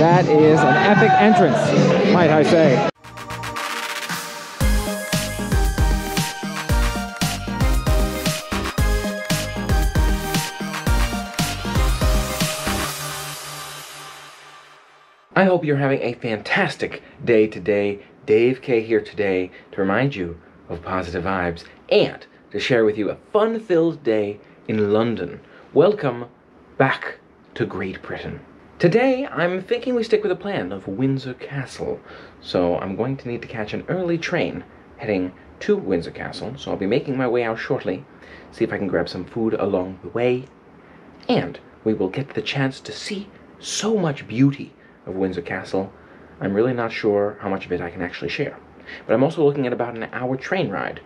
That is an epic entrance, might I say. I hope you're having a fantastic day today. Dave K here today to remind you of positive vibes and to share with you a fun-filled day in London. Welcome back to Great Britain. Today, I'm thinking we stick with the plan of Windsor Castle. So I'm going to need to catch an early train heading to Windsor Castle. So I'll be making my way out shortly, see if I can grab some food along the way. And we will get the chance to see so much beauty of Windsor Castle. I'm really not sure how much of it I can actually share. But I'm also looking at about an hour train ride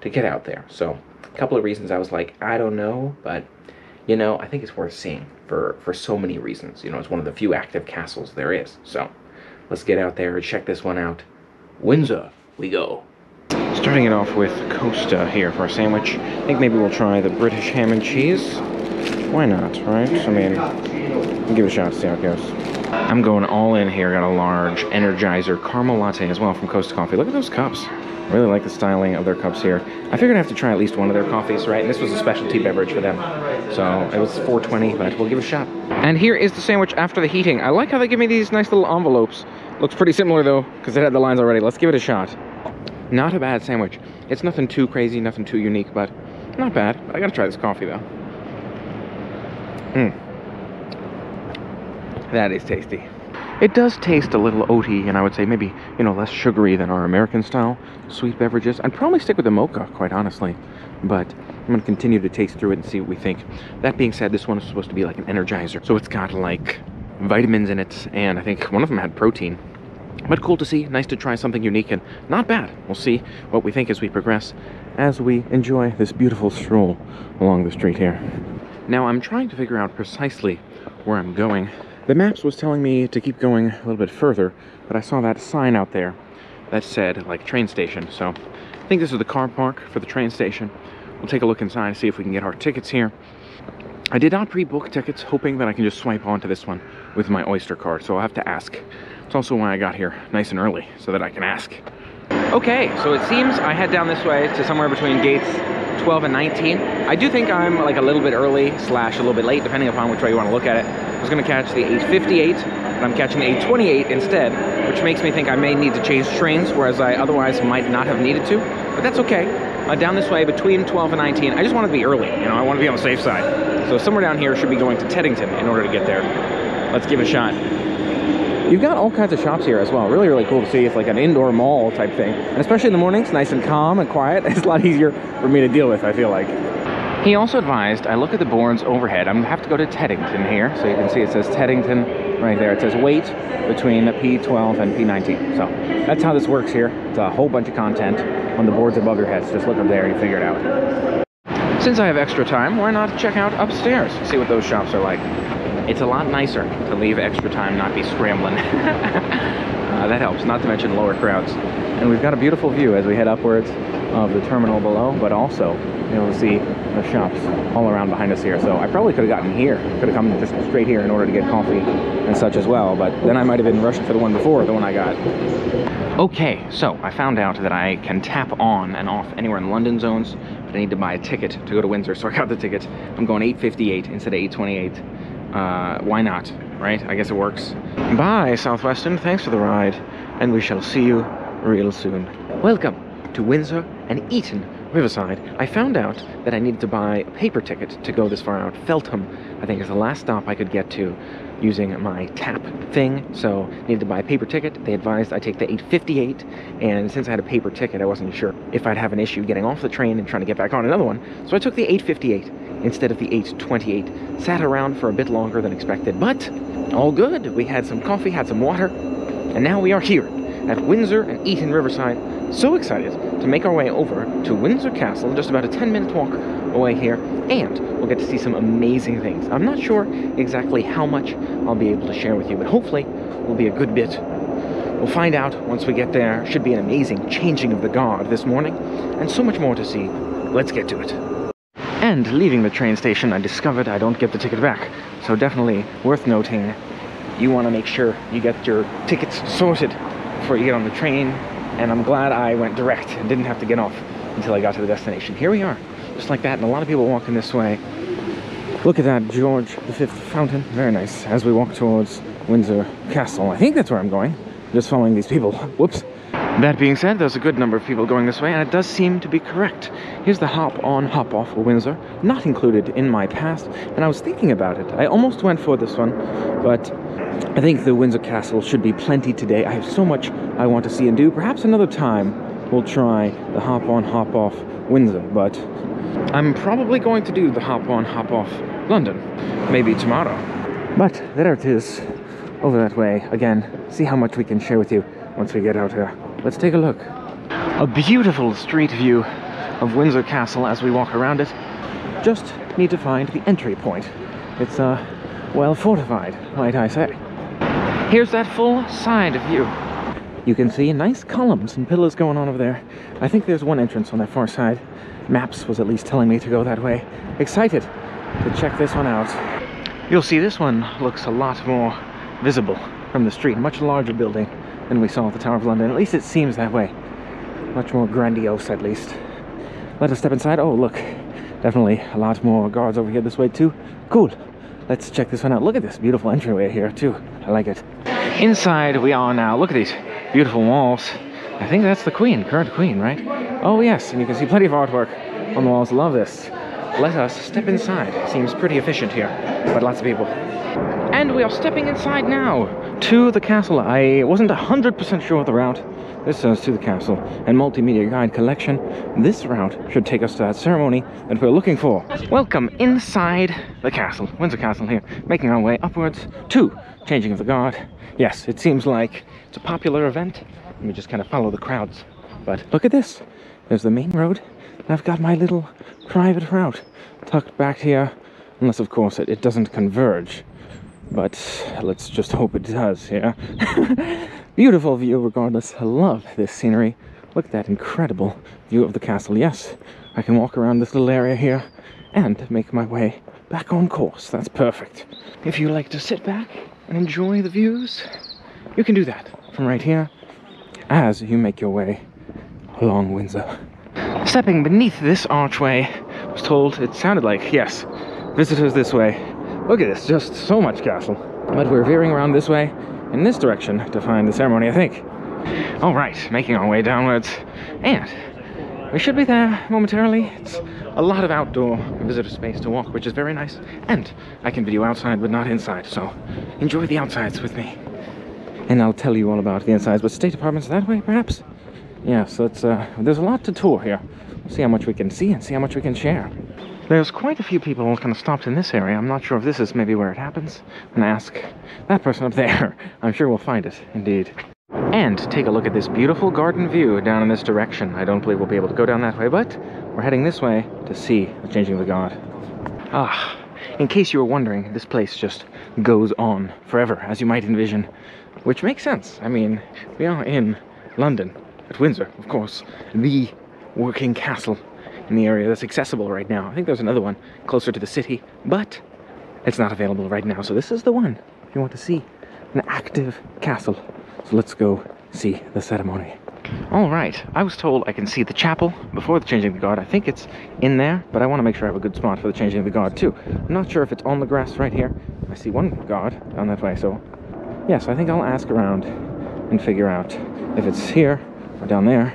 to get out there. So a couple of reasons I was like, I don't know, but you know, I think it's worth seeing for so many reasons. You know, it's one of the few active castles there is. So let's get out there and check this one out. Windsor we go. Starting it off with Costa here for a sandwich. I think maybe we'll try the British ham and cheese. Why not, right? I mean, we'll give it a shot, see how it goes. I'm going all in here. Got a large Energizer caramel latte as well from Costa Coffee. Look at those cups. I really like the styling of their cups here. I figured I'd have to try at least one of their coffees, right? And this was a specialty beverage for them. So it was $4.20, but we'll give it a shot. And here is the sandwich after the heating. I like how they give me these nice little envelopes. Looks pretty similar though, because it had the lines already. Let's give it a shot. Not a bad sandwich. It's nothing too crazy, nothing too unique, but not bad. I gotta try this coffee though. That is tasty. It does taste a little oaty, and I would say maybe, you know, less sugary than our American style sweet beverages. I'd probably stick with the mocha, quite honestly, but I'm going to continue to taste through it and see what we think. That being said, this one is supposed to be like an Energizer, so it's got like vitamins in it, and I think one of them had protein. But cool to see, nice to try something unique, and not bad. We'll see what we think as we progress, as we enjoy this beautiful stroll along the street here. Now, I'm trying to figure out precisely where I'm going. The maps was telling me to keep going a little bit further, but I saw that sign out there that said, like, train station. So I think this is the car park for the train station. We'll take a look inside and see if we can get our tickets here. I did not pre-book tickets, hoping that I can just swipe onto this one with my Oyster card, so I'll have to ask. It's also why I got here nice and early, so that I can ask. Okay, so it seems I head down this way to somewhere between gates 12 and 19. I do think I'm like a little bit early / a little bit late, depending upon which way you want to look at it. I was going to catch the 8:58, but I'm catching the 8:28 instead, which makes me think I may need to change trains, whereas I otherwise might not have needed to, but that's okay. Down this way between 12 and 19, I just want to be early, you know, I want to be on the safe side. So somewhere down here should be going to Teddington in order to get there. Let's give it a shot. You've got all kinds of shops here as well. Really, really cool to see. It's like an indoor mall type thing. And especially in the mornings, nice and calm and quiet. It's a lot easier for me to deal with, I feel like. He also advised I look at the boards overhead. I'm going to have to go to Teddington here. So you can see it says Teddington right there. It says wait between P12 and P19. So that's how this works here. It's a whole bunch of content on the boards above your heads. Just look up there and you figure it out. Since I have extra time, why not check out upstairs? See what those shops are like. It's a lot nicer to leave extra time, not be scrambling. That helps, not to mention lower crowds. And we've got a beautiful view as we head upwards of the terminal below, but also be able to see the shops all around behind us here. So I probably could have gotten here, could have come just straight here in order to get coffee and such as well, but then I might have been rushing for the one before, the one I got. Okay, so I found out that I can tap on and off anywhere in London zones, but I need to buy a ticket to go to Windsor, so I got the ticket. I'm going 8:58 instead of 8:28. Why not, right? I guess it works. Bye, Southwestern. Thanks for the ride, and we shall see you real soon. Welcome to Windsor and Eton Riverside. I found out that I needed to buy a paper ticket to go this far out. Feltham, I think, is the last stop I could get to using my tap thing, so needed to buy a paper ticket. They advised I take the 8:58, and since I had a paper ticket, I wasn't sure if I'd have an issue getting off the train and trying to get back on another one, so I took the 8:58 instead of the 8:28. Sat around for a bit longer than expected, but all good. We had some coffee, had some water, and now we are here at Windsor and Eton Riverside. So excited to make our way over to Windsor Castle, just about a 10-minute walk away here, and we'll get to see some amazing things. I'm not sure exactly how much I'll be able to share with you, but hopefully will be a good bit. We'll find out once we get there. Should be an amazing changing of the guard this morning, and so much more to see. Let's get to it. And leaving the train station, I discovered I don't get the ticket back, so definitely worth noting you want to make sure you get your tickets sorted before you get on the train. And I'm glad I went direct and didn't have to get off until I got to the destination. Here we are, just like that, and a lot of people walking this way. Look at that George V fountain, very nice, as we walk towards Windsor Castle. I think that's where I'm going, just following these people. Whoops. That being said, there's a good number of people going this way, and it does seem to be correct. Here's the hop-on, hop-off for Windsor, not included in my past, and I was thinking about it. I almost went for this one, but I think the Windsor Castle should be plenty today. I have so much I want to see and do. Perhaps another time we'll try the hop-on, hop-off Windsor, but I'm probably going to do the hop-on, hop-off London, maybe tomorrow. But there it is, over that way. Again, see how much we can share with you once we get out here. Let's take a look. A beautiful street view of Windsor Castle as we walk around it. Just need to find the entry point. It's well fortified, might I say. Here's that full side view. You can see nice columns and pillars going on over there. I think there's one entrance on that far side. Maps was at least telling me to go that way. Excited to check this one out. You'll see this one looks a lot more visible from the street. Much larger building than we saw at the Tower of London. At least it seems that way. Much more grandiose, at least. Let us step inside. Oh, look. Definitely a lot more guards over here this way, too. Cool. Let's check this one out. Look at this beautiful entryway here, too. I like it. Inside we are now. Look at these beautiful walls. I think that's the Queen, current Queen, right? Oh, yes. And you can see plenty of artwork on the walls. Love this. Let us step inside. Seems pretty efficient here, but lots of people. And we are stepping inside now to the castle. I wasn't 100% sure of the route. This says to the castle and multimedia guide collection. This route should take us to that ceremony that we're looking for. Welcome inside the castle, Windsor Castle here, making our way upwards to changing of the guard. Yes, it seems like it's a popular event, and we just kind of follow the crowds. But look at this. There's the main road, and I've got my little private route tucked back here, unless of course it doesn't converge. But let's just hope it does, yeah? Beautiful view regardless. I love this scenery. Look at that incredible view of the castle. Yes, I can walk around this little area here and make my way back on course. That's perfect. If you like to sit back and enjoy the views, you can do that from right here as you make your way along Windsor. Stepping beneath this archway, I was told it sounded like, yes, visitors this way. Look at this, just so much castle. But we're veering around this way, in this direction, to find the ceremony, I think. All right, making our way downwards, and we should be there momentarily. It's a lot of outdoor visitor space to walk, which is very nice. And I can video outside, but not inside, so enjoy the outsides with me. And I'll tell you all about the insides, but State Department's that way, perhaps? Yeah, so it's, there's a lot to tour here. We'll see how much we can see and see how much we can share. There's quite a few people kind of stopped in this area. I'm not sure if this is maybe where it happens. I'm gonna ask that person up there. I'm sure we'll find it, indeed. And take a look at this beautiful garden view down in this direction. I don't believe we'll be able to go down that way, but we're heading this way to see the changing of the guard. Ah, in case you were wondering, this place just goes on forever, as you might envision, which makes sense. I mean, we are in London, at Windsor, of course, the working castle in the area that's accessible right now. I think there's another one closer to the city, but it's not available right now. So this is the one if you want to see an active castle. So let's go see the ceremony. All right, I was told I can see the chapel before the changing of the guard. I think it's in there, but I want to make sure I have a good spot for the changing of the guard too. I'm not sure if it's on the grass right here. I see one guard down that way, so yes, I think I'll ask around and figure out if it's here or down there,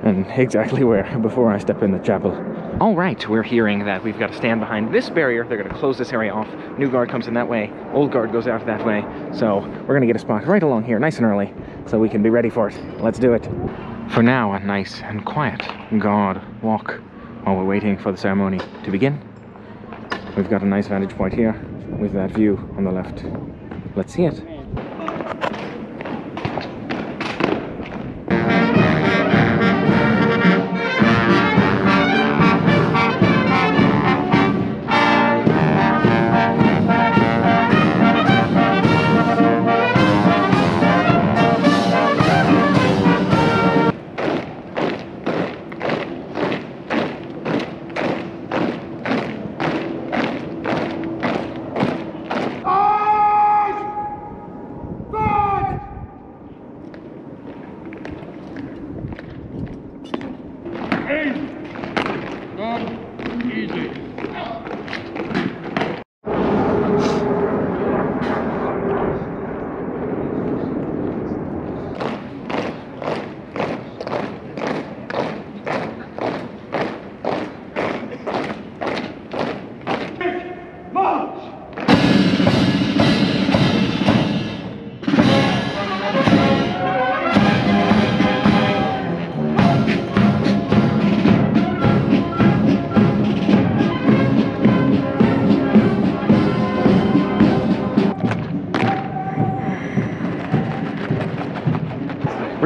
and exactly where before I step in the chapel. All right, we're hearing that we've got to stand behind this barrier. They're going to close this area off. New guard comes in that way. Old guard goes out that way. So we're going to get a spot right along here, nice and early, so we can be ready for it. Let's do it. For now, a nice and quiet guard walk while we're waiting for the ceremony to begin. We've got a nice vantage point here with that view on the left. Let's see it.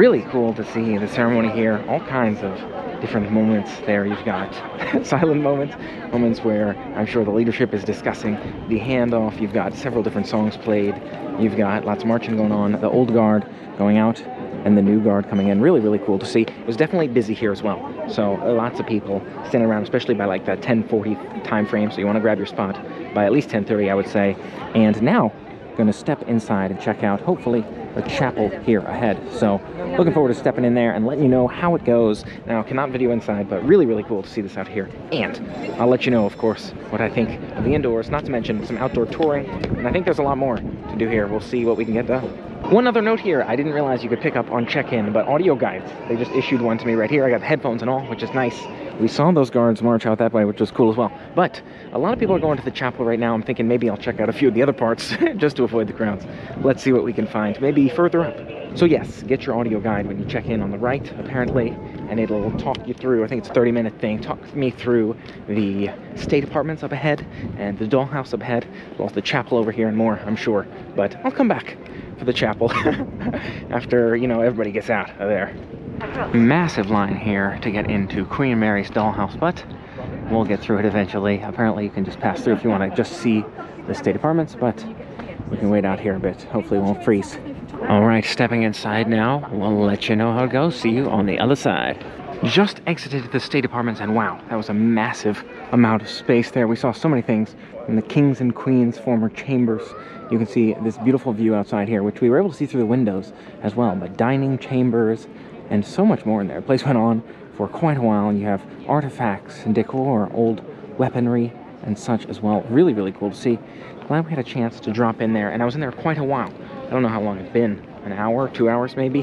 really cool to see the ceremony here. All kinds of different moments there. You've got silent moments, moments where I'm sure the leadership is discussing the handoff. You've got several different songs played. You've got lots of marching going on. The old guard going out and the new guard coming in. Really, really cool to see. It was definitely busy here as well. So lots of people standing around, especially by like that 10:40 time frame. So you want to grab your spot by at least 10:30, I would say. And now, going to step inside and check out, hopefully, the chapel here ahead. So looking forward to stepping in there and letting you know how it goes. Now, cannot video inside, but really, really cool to see this out here. And I'll let you know, of course, what I think of the indoors, not to mention some outdoor touring. And I think there's a lot more to do here. We'll see what we can get done. One other note here, I didn't realize you could pick up on check-in, but audio guides. They just issued one to me right here. I got the headphones and all, which is nice. We saw those guards march out that way, which was cool as well. But a lot of people are going to the chapel right now. I'm thinking maybe I'll check out a few of the other parts just to avoid the crowds. Let's see what we can find, maybe further up. So yes, get your audio guide when you check in on the right, apparently, and it'll talk you through, I think it's a 30-minute thing, talk me through the state apartments up ahead and the dollhouse up ahead, as well as the chapel over here and more, I'm sure. But I'll come back for the chapel after, you know, everybody gets out of there. Massive line here to get into Queen Mary's dollhouse, but we'll get through it eventually. Apparently you can just pass through if you want to just see the state apartments, but we can wait out here a bit. Hopefully it won't freeze. All right, stepping inside now. We'll let you know how it goes. See you on the other side. Just exited the state apartments, and wow, that was a massive amount of space there. We saw so many things in the king's and queen's former chambers. You can see this beautiful view outside here, which we were able to see through the windows as well, but dining chambers and so much more in there. The place went on for quite a while, and you have artifacts and decor, old weaponry and such as well. Really, really cool to see. Glad we had a chance to drop in there, and I was in there quite a while. I don't know how long it's been, an hour, 2 hours maybe.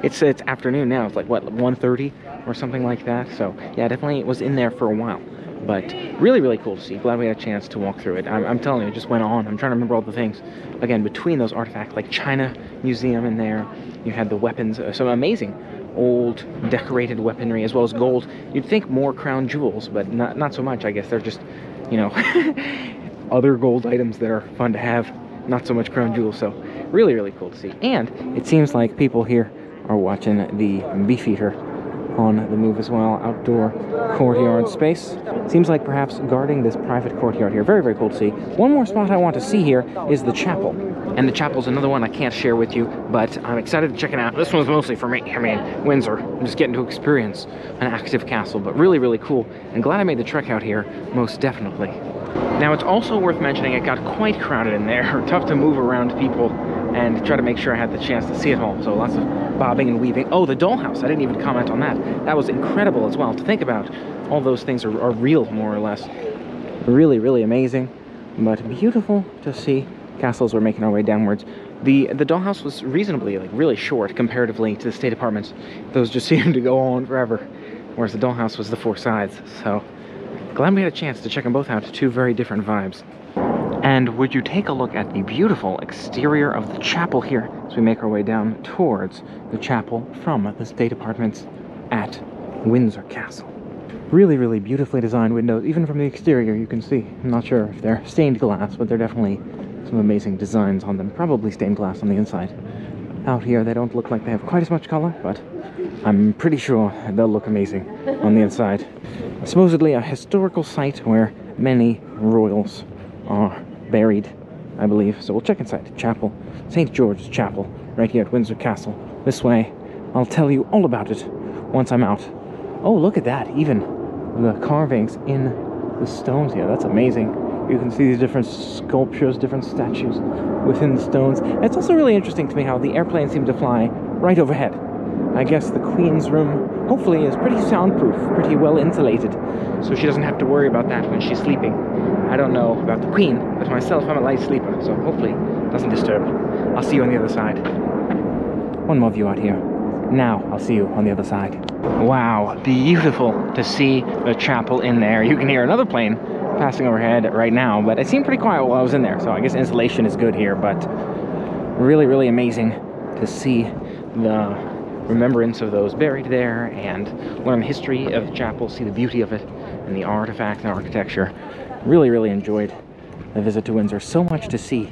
It's afternoon now. It's like, what, 1:30 or something like that. So yeah, definitely was in there for a while. But really, really cool to see. Glad we had a chance to walk through it. I'm telling you, it just went on. I'm trying to remember all the things. Again, between those artifacts, like China Museum in there, you had the weapons, some amazing old decorated weaponry, as well as gold. You'd think more crown jewels, but not so much, I guess. They're just, you know, other gold items that are fun to have. Not so much crown jewels, so really, really cool to see. And it seems like people here are watching the Beefeater on the move as well. Outdoor courtyard space. Seems like perhaps guarding this private courtyard here. Very, very cool to see. One more spot I want to see here is the chapel. And the chapel's another one I can't share with you, but I'm excited to check it out. This one's mostly for me. I mean, Windsor. I'm just getting to experience an active castle, but really, really cool. And glad I made the trek out here, most definitely. Now, it's also worth mentioning it got quite crowded in there. Tough to move around people and try to make sure I had the chance to see it all. So lots of bobbing and weaving. Oh, the dollhouse. I didn't even comment on that. That was incredible as well. To think about, all those things are real, more or less. Really, really amazing, but beautiful to see. Castles were making our way downwards. The dollhouse was reasonably, like, really short comparatively to the state apartments. Those just seemed to go on forever, whereas the dollhouse was the 4 sides. So glad we had a chance to check them both out. 2 very different vibes. And would you take a look at the beautiful exterior of the chapel here as we make our way down towards the chapel from the state apartments at Windsor Castle. Really, really beautifully designed windows. Even from the exterior you can see. I'm not sure if they're stained glass, but they're definitely some amazing designs on them. Probably stained glass on the inside. Out here they don't look like they have quite as much color, but I'm pretty sure they'll look amazing on the inside. Supposedly a historical site where many royals are buried, I believe. So we'll check inside the chapel. St. George's Chapel, right here at Windsor Castle. This way. I'll tell you all about it once I'm out. Oh, look at that. Even the carvings in the stones here. That's amazing. You can see these different sculptures, different statues within the stones. It's also really interesting to me how the airplanes seem to fly right overhead. I guess the Queen's room, hopefully, is pretty soundproof, pretty well insulated, so she doesn't have to worry about that when she's sleeping. I don't know about the Queen, but myself, I'm a light sleeper, so hopefully it doesn't disturb. I'll see you on the other side. One more view out here. Now, I'll see you on the other side. Wow, beautiful to see the chapel in there. You can hear another plane passing overhead right now, but it seemed pretty quiet while I was in there, so I guess insulation is good here, but really, really amazing to see the remembrance of those buried there and learn the history of the chapel, see the beauty of it and the artifacts and architecture. Really, really enjoyed the visit to Windsor. So much to see.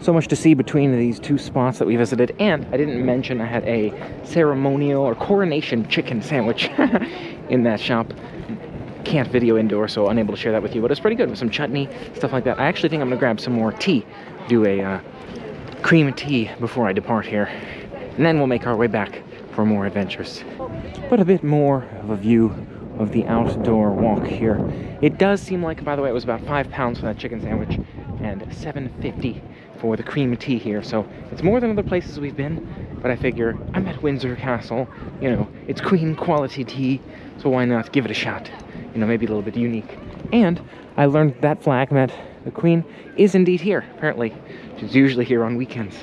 So much to see between these two spots that we visited, and I didn't mention I had a ceremonial or coronation chicken sandwich in that shop. Can't video indoor, so unable to share that with you, but it's pretty good with some chutney, stuff like that. I actually think I'm gonna grab some more tea, do a cream tea before I depart here, and then we'll make our way back for more adventures. But a bit more of a view of the outdoor walk here. It does seem like, by the way, it was about £5 for that chicken sandwich and $7.50 for the cream tea here, so it's more than other places we've been, but I figure I'm at Windsor Castle, you know, it's queen quality tea, so why not give it a shot? You know, maybe a little bit unique. And I learned that flag meant the queen is indeed here, apparently. She's usually here on weekends,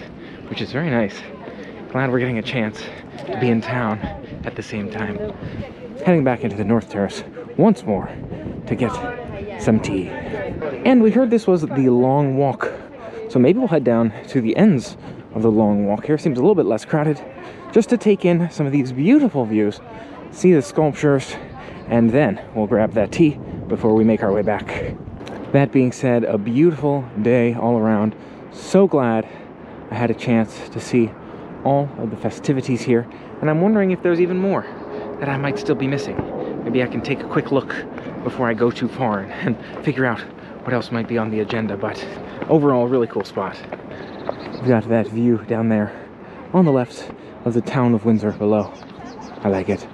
which is very nice. Glad we're getting a chance to be in town at the same time. Heading back into the North Terrace once more to get some tea. And we heard this was the long walk, so maybe we'll head down to the ends of the long walk here. Seems a little bit less crowded, just to take in some of these beautiful views, see the sculptures, and then we'll grab that tea before we make our way back. That being said, a beautiful day all around. So glad I had a chance to see all of the festivities here, and I'm wondering if there's even more that I might still be missing. Maybe I can take a quick look before I go too far and figure out what else might be on the agenda, but overall, really cool spot. We've got that view down there on the left of the town of Windsor below. I like it.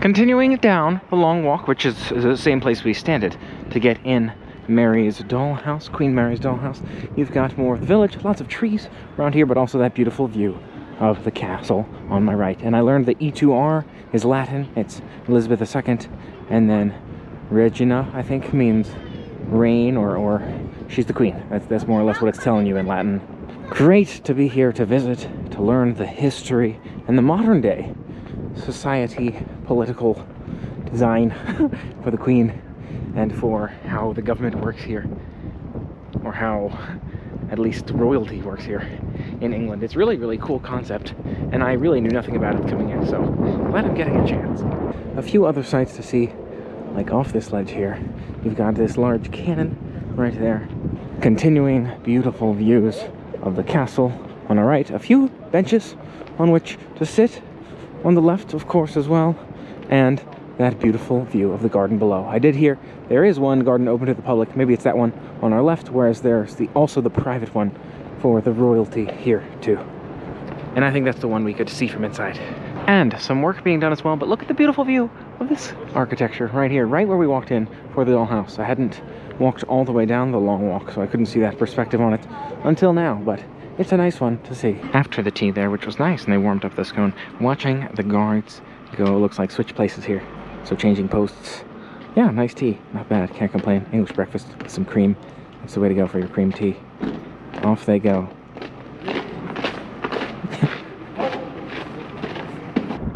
Continuing down the long walk, which is the same place we standed to get in Mary's dollhouse, Queen Mary's dollhouse. You've got more of the village, lots of trees around here, but also that beautiful view of the castle on my right. And I learned that E2R is Latin, it's Elizabeth II, and then Regina, I think, means reign, or she's the queen. That's more or less what it's telling you in Latin. Great to be here to visit, to learn the history and the modern day society, political design for the queen and for how the government works here, or how at least royalty works here in England. It's really, really cool concept, and I really knew nothing about it coming in, so glad I'm getting a chance. A few other sights to see, like off this ledge here. You've got this large cannon right there. Continuing beautiful views of the castle on the right. A few benches on which to sit on the left, of course, as well, and that beautiful view of the garden below. I did hear there is one garden open to the public. Maybe it's that one on our left, whereas there's also the private one for the royalty here too. And I think that's the one we could see from inside. And some work being done as well, but look at the beautiful view of this architecture right here, right where we walked in for the dollhouse. I hadn't walked all the way down the long walk, so I couldn't see that perspective on it until now, but it's a nice one to see. After the tea there, which was nice, and they warmed up the scone, watching the guards go, looks like switch places here. So changing posts. Yeah, nice tea. Not bad. Can't complain. English breakfast with some cream. That's the way to go for your cream tea. Off they go.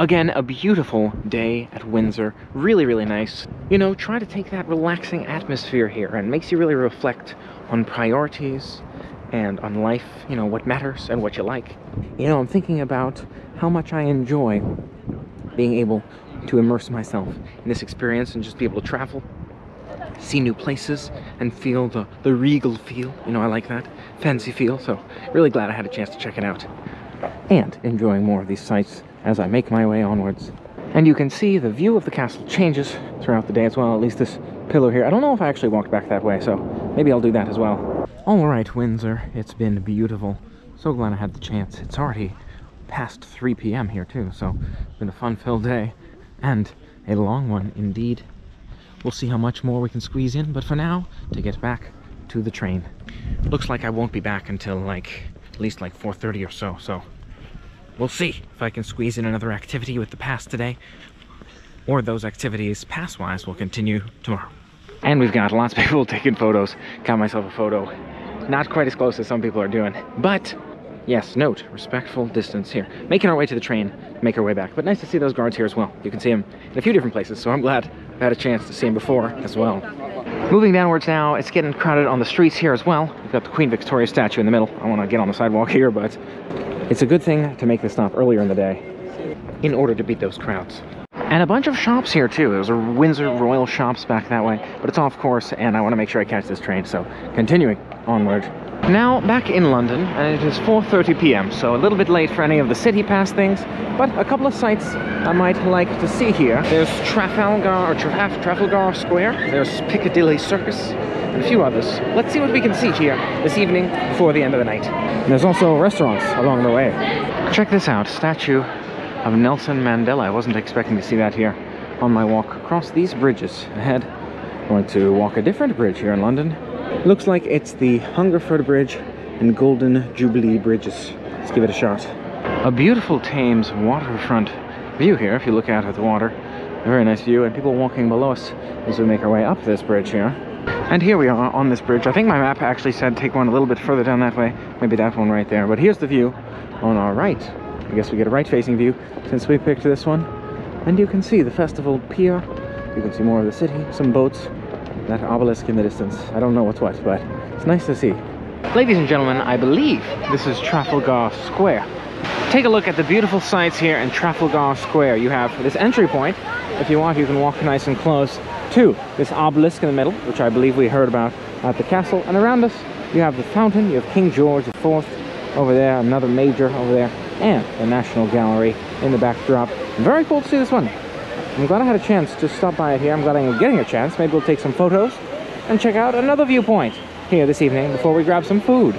Again, a beautiful day at Windsor. Really, really nice. You know, try to take that relaxing atmosphere here, and makes you really reflect on priorities and on life, you know, what matters and what you like. You know, I'm thinking about how much I enjoy being able to immerse myself in this experience and just be able to travel, see new places, and feel the regal feel. You know, I like that fancy feel, so really glad I had a chance to check it out. And enjoying more of these sights as I make my way onwards. And you can see the view of the castle changes throughout the day as well, at least this pillar here. I don't know if I actually walked back that way, so maybe I'll do that as well. All right, Windsor, it's been beautiful. So glad I had the chance. It's already past 3 p.m. here too, so it's been a fun-filled day. And a long one indeed. We'll see how much more we can squeeze in, but for now, to get back to the train. Looks like I won't be back until at least 4:30 or so, so we'll see if I can squeeze in another activity with the pass today, or those activities pass-wise will continue tomorrow. And we've got lots of people taking photos. Got myself a photo. Not quite as close as some people are doing, but yes, note, respectful distance here. Making our way to the train, make our way back. But nice to see those guards here as well. You can see them in a few different places, so I'm glad I've had a chance to see them before as well. Moving downwards now, it's getting crowded on the streets here as well. We've got the Queen Victoria statue in the middle. I want to get on the sidewalk here, but it's a good thing to make this stop earlier in the day in order to beat those crowds. And a bunch of shops here too. There's a Windsor Royal Shops back that way, but it's off course, and I want to make sure I catch this train, so continuing onward. Now back in London, and it is 4:30 p.m, so a little bit late for any of the city pass things, but a couple of sights I might like to see here. There's Trafalgar Square, there's Piccadilly Circus, and a few others. Let's see what we can see here this evening before the end of the night. And there's also restaurants along the way. Check this out, statue of Nelson Mandela. I wasn't expecting to see that here on my walk across these bridges ahead. I'm going to walk a different bridge here in London. Looks like it's the Hungerford Bridge and Golden Jubilee Bridges. Let's give it a shot. A beautiful Thames waterfront view here, if you look out at the water. A very nice view, and people walking below us as we make our way up this bridge here. And here we are on this bridge. I think my map actually said take one a little bit further down that way. Maybe that one right there. But here's the view on our right. I guess we get a right-facing view since we picked this one. And you can see the Festival Pier. You can see more of the city, some boats. That obelisk in the distance. I don't know what's what, but it's nice to see. Ladies and gentlemen, I believe this is Trafalgar Square. Take a look at the beautiful sights here in Trafalgar Square. You have this entry point. If you want, you can walk nice and close to this obelisk in the middle, which I believe we heard about at the castle. And around us, you have the fountain. You have King George IV over there, another major over there, and the National Gallery in the backdrop. Very cool to see this one. I'm glad I had a chance to stop by it here. I'm glad I'm getting a chance. Maybe we'll take some photos and check out another viewpoint here this evening before we grab some food.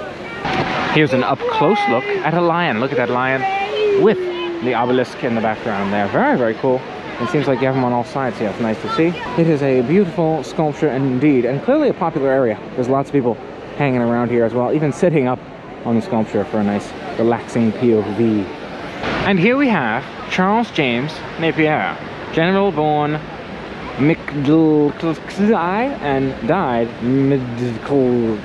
Here's an up-close look at a lion. Look at that lion with the obelisk in the background there. Very, very cool. It seems like you have them on all sides here. It's nice to see. It is a beautiful sculpture indeed, and clearly a popular area. There's lots of people hanging around here as well, even sitting up on the sculpture for a nice, relaxing POV. And here we have Charles James Napier. General born Mcdlai and died Mcdlai.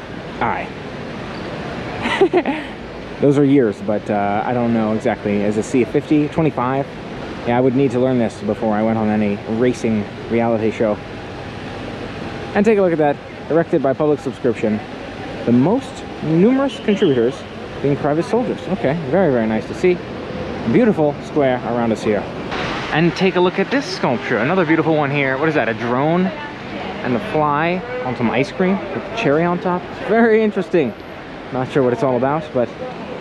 Those are years, but I don't know exactly. Is it C 50, 25? Yeah, I would need to learn this before I went on any racing reality show. And take a look at that. Erected by public subscription. The most numerous contributors being private soldiers. Okay, very, very nice to see. Beautiful square around us here. And take a look at this sculpture. Another beautiful one here. What is that, a drone? And the fly on some ice cream with the cherry on top. Very interesting. Not sure what it's all about, but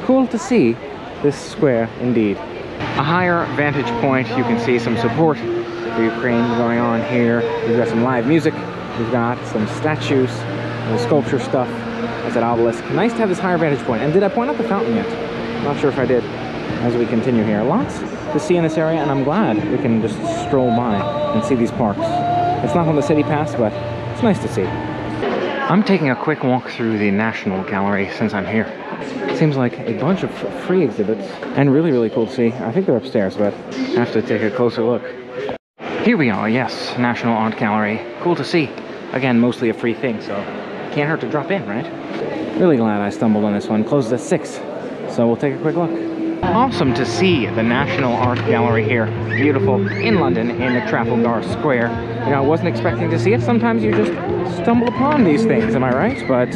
cool to see this square indeed. A higher vantage point, you can see some support for Ukraine going on here. We've got some live music. We've got some statues, the sculpture stuff. That's an obelisk. Nice to have this higher vantage point. And did I point out the fountain yet? Not sure if I did. As we continue here, lots to see in this area, and I'm glad we can just stroll by and see these parks. It's not on the city pass, but it's nice to see. I'm taking a quick walk through the National Gallery since I'm here. Seems like a bunch of free exhibits, and really, really cool to see. I think they're upstairs, but I have to take a closer look. Here we are, yes, National Art Gallery. Cool to see. Again, mostly a free thing, so can't hurt to drop in, right? Really glad I stumbled on this one. Closes at 6, so we'll take a quick look. Awesome to see the National Art Gallery here. Beautiful in London in the Trafalgar Square. You know, I wasn't expecting to see it. Sometimes you just stumble upon these things, am I right? But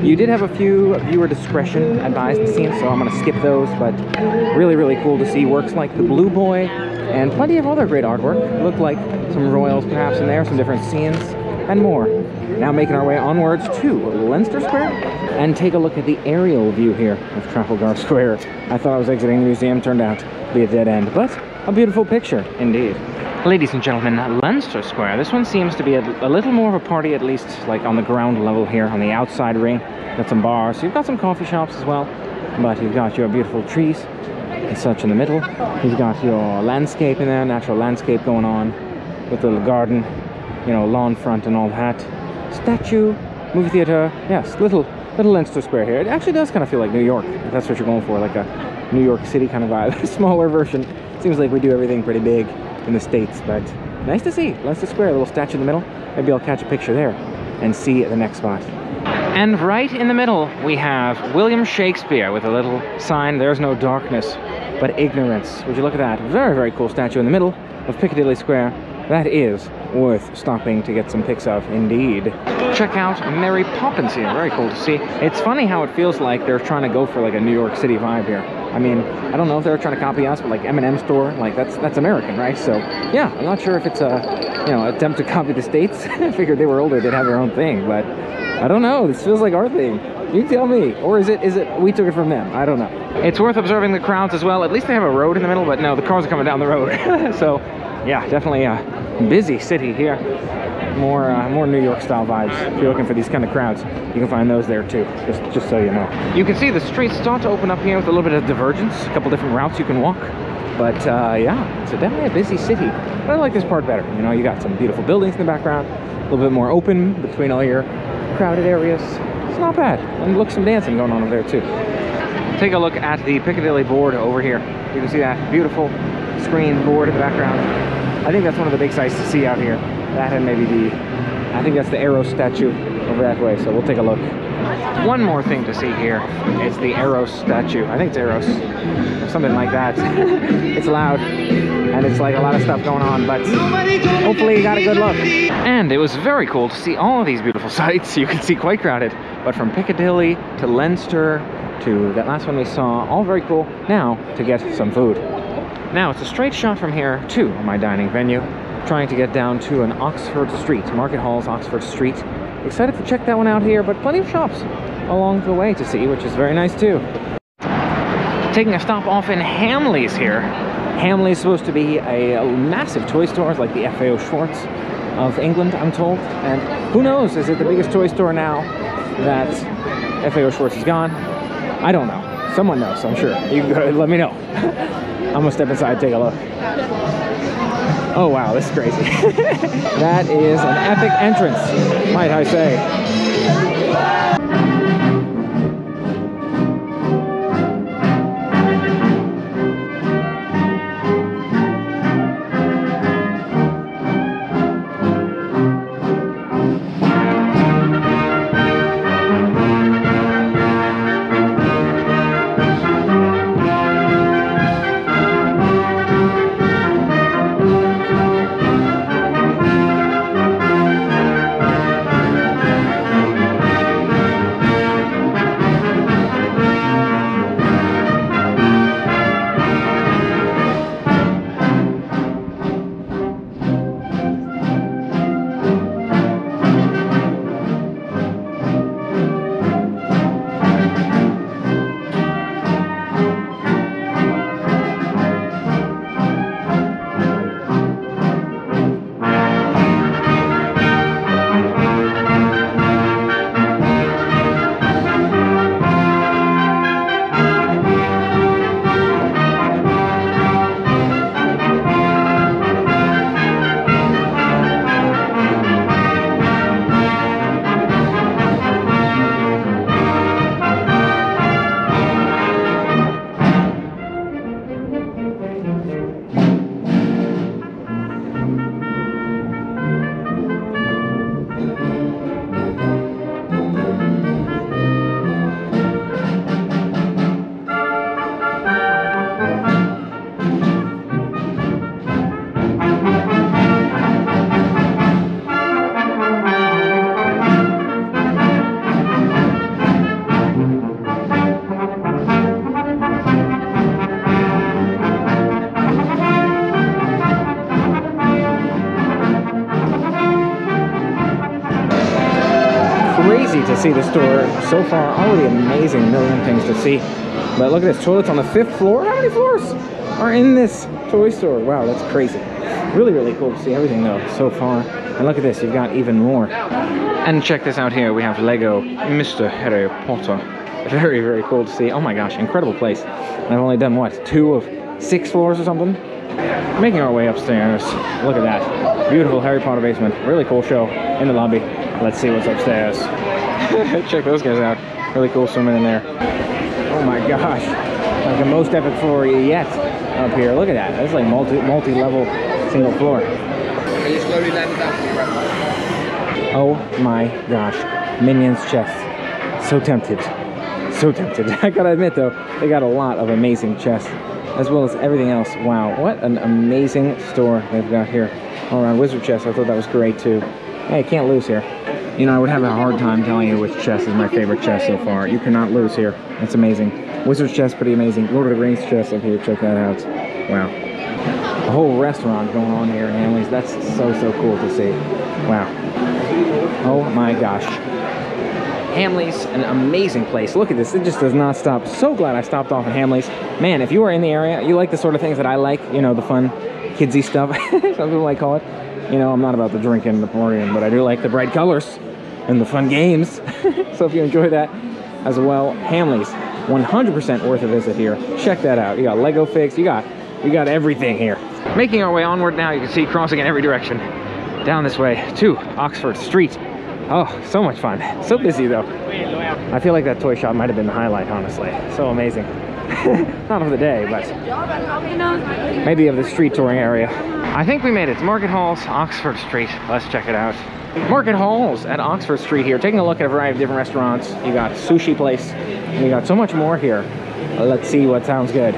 you did have a few viewer discretion advised scenes, so I'm going to skip those. But really, really cool to see works like the Blue Boy and plenty of other great artwork. Looked like some royals perhaps in there, some different scenes, and more. Now making our way onwards to Leinster Square and take a look at the aerial view here of Trafalgar Square. I thought I was exiting the museum, turned out to be a dead end, but a beautiful picture indeed. Ladies and gentlemen, Leinster Square. This one seems to be a little more of a party, at least like on the ground level here on the outside ring. Got some bars, you've got some coffee shops as well, but you've got your beautiful trees and such in the middle. You've got your landscape in there, natural landscape going on with a little garden, you know, lawn front and all that. Statue, movie theater, yes, little Leinster Square here. It actually does kind of feel like New York, if that's what you're going for, like a New York City kind of vibe. A smaller version. Seems like we do everything pretty big in the States, but nice to see. Leinster Square, a little statue in the middle. Maybe I'll catch a picture there and see the next spot. And right in the middle, we have William Shakespeare with a little sign, "There's no darkness, but ignorance." Would you look at that? Very, very cool statue in the middle of Piccadilly Square. That is worth stopping to get some pics of, indeed. Check out Mary Poppins here. Very cool to see. It's funny how it feels like they're trying to go for like a New York City vibe here. I mean, I don't know if they're trying to copy us, but like M&M store, like that's American, right? So yeah, I'm not sure if it's a, you know, attempt to copy the States. I figured they were older, they'd have their own thing, but I don't know. This feels like our thing. You tell me. Or is it we took it from them? I don't know. It's worth observing the crowds as well. At least they have a road in the middle, but no, the cars are coming down the road. So, yeah, definitely a busy city here. More New York style vibes. If you're looking for these kind of crowds, you can find those there too, just so you know. You can see the streets start to open up here with a little bit of divergence, a couple different routes you can walk. But yeah, it's definitely a busy city. But I like this part better. You know, you got some beautiful buildings in the background, a little bit more open between all your crowded areas. It's not bad. And look, some dancing going on over there too. Take a look at the Piccadilly board over here. You can see that beautiful screen board in the background. I think that's one of the big sights to see out here. That and maybe I think that's the Arrow statue over that way, so we'll take a look. One more thing to see here is the Arrow statue. I think it's Arrows, or something like that. It's loud, and it's like a lot of stuff going on, but hopefully you got a good look. And it was very cool to see all of these beautiful sights. You can see quite crowded, but from Piccadilly to Leinster to that last one we saw, all very cool. Now to get some food. Now it's a straight shot from here to my dining venue. Trying to get down to an Oxford Street, Market Hall's Oxford Street. Excited to check that one out here, but plenty of shops along the way to see, which is very nice too. Taking a stop off in Hamleys here. Hamleys is supposed to be a massive toy store, it's like the F.A.O. Schwartz of England, I'm told. And who knows, is it the biggest toy store now that F.A.O. Schwartz is gone? I don't know. Someone knows, I'm sure. You can go ahead and let me know. I'm gonna step inside and take a look. Oh wow, this is crazy. That is an epic entrance, might I say. To see the store so far. Already amazing, million things to see. But look at this, toilets on the 5th floor. How many floors are in this toy store? Wow, that's crazy. Really, really cool to see everything though so far. And look at this, you've got even more. And check this out here, we have Lego Mr. Harry Potter. Very, very cool to see. Oh my gosh, incredible place. And I've only done what, 2 of 6 floors or something? Making our way upstairs. Look at that. Beautiful Harry Potter basement. Really cool show in the lobby. Let's see what's upstairs. Check those guys out. Really cool swimming in there. Oh my gosh. Like the most epic floor yet up here. Look at that. That's like multi-level single floor. Can you slowly land it down for me, right? Oh my gosh. Minions chests. So tempted. So tempted. I gotta admit though, they got a lot of amazing chests, as well as everything else. Wow, what an amazing store they've got here. All around Wizard chests, I thought that was great too. Hey, can't lose here. You know, I would have a hard time telling you which chest is my favorite chest so far. You cannot lose here. It's amazing. Wizard's chest, pretty amazing. Lord of the Rings chest up here, check that out. Wow. A whole restaurant going on here in Hamleys. That's so cool to see. Wow. Oh my gosh. Hamley's, an amazing place. Look at this, it just does not stop. So glad I stopped off at Hamley's. Man, if you are in the area, you like the sort of things that I like, you know, the fun, kidsy stuff, some people might call it. You know, I'm not about the drinking, the partying, but I do like the bright colors and the fun games. So if you enjoy that as well, Hamley's, 100% worth a visit here. Check that out. You got Lego fix, you got everything here. Making our way onward now, you can see crossing in every direction. Down this way to Oxford Street. Oh, so much fun. So busy though. I feel like that toy shop might have been the highlight, honestly. So amazing. Not of the day, but maybe of the street touring area. I think we made it to Market Halls, Oxford Street. Let's check it out. Market Halls at Oxford Street here. Taking a look at a variety of different restaurants. You got a sushi place. And you got so much more here. Let's see what sounds good.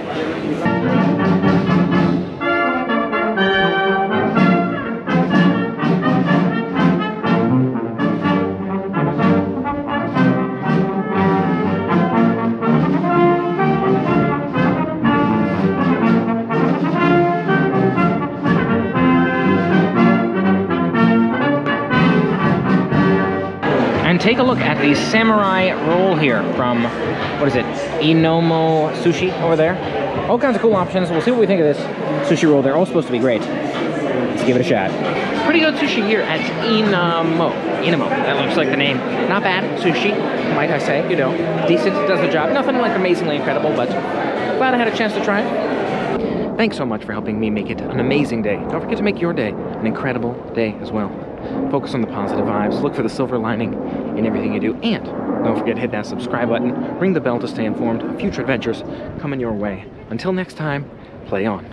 Take a look at the samurai roll here from, what is it, Inomo Sushi over there. All kinds of cool options. We'll see what we think of this sushi roll. They're all supposed to be great. Let's give it a shot. Pretty good sushi here at Inomo. That looks like the name. Not bad sushi, might I say, you know. Decent, does the job. Nothing like amazingly incredible, but glad I had a chance to try it. Thanks so much for helping me make it an amazing day. Don't forget to make your day an incredible day as well. Focus on the positive vibes, look for the silver lining in everything you do, and don't forget to hit that subscribe button, ring the bell to stay informed of future adventures coming your way. Until next time, play on.